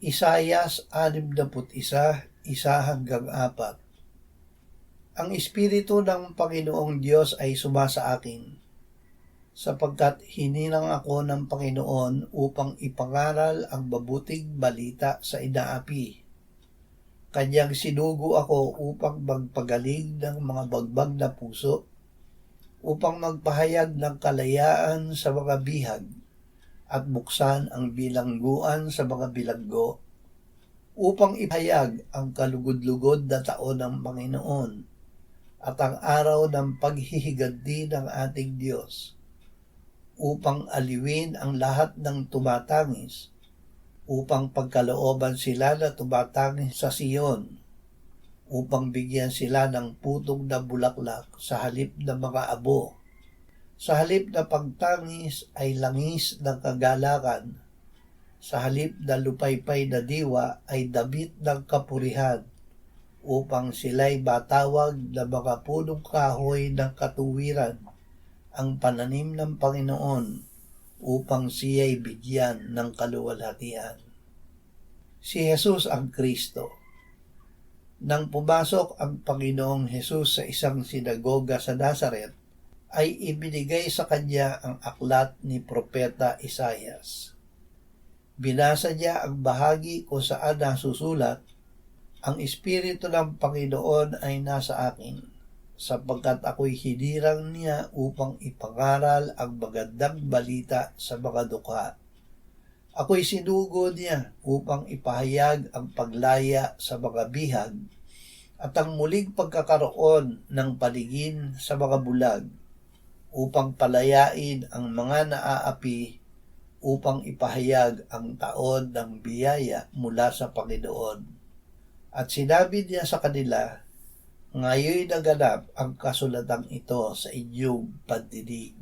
Isaias 61:1-4. Ang Espiritu ng Panginoong Diyos ay sumasa akin, sapagkat hininang ako ng Panginoon upang ipangaral ang mabuting balita sa inaapi. Kanyang sinugo ako upang magpagaling ng mga bagbag na puso, upang magpahayag ng kalayaan sa mga bihag, at buksan ang bilangguan sa mga bilanggo, upang ipahayag ang kalugod-lugod na taon ng Panginoon, at ang araw ng paghihiganti ng ating Diyos, upang aliwin ang lahat ng tumatangis, upang pagkalooban sila na tumatangis sa Siyon, upang bigyan sila ng putong na bulaklak sa halip ng mga abo. Sa halip na pagtangis ay langis ng kagalakan, sa halip na lupaypay na diwa ay damit ng kapurihan, upang sila'y batawag na mga punong kahoy ng katuwiran, ang pananim ng Panginoon, upang siya'y bigyan ng kaluwalhatian. Si Jesus ang Kristo. Nang pumasok ang Panginoong Jesus sa isang sinagoga sa Nazaret, ay ibinigay sa kanya ang aklat ni Propeta Isaias. Binasa niya ang bahagi kung saan nasusulat, "Ang Espiritu ng Panginoon ay nasa akin, sapagkat ako'y hinirang niya upang ipangaral ang magandang balita sa mga dukha. Ako'y sinugo niya upang ipahayag ang paglaya sa mga bihag, at ang muling pagkakaroon ng paningin sa mga bulag, upang palayain ang mga naaapi, upang ipahayag ang taon ng biyaya mula sa Panginoon." At sinabi niya sa kanila, "Ngayoy naganap ang kasulatang ito sa inyong pandinig."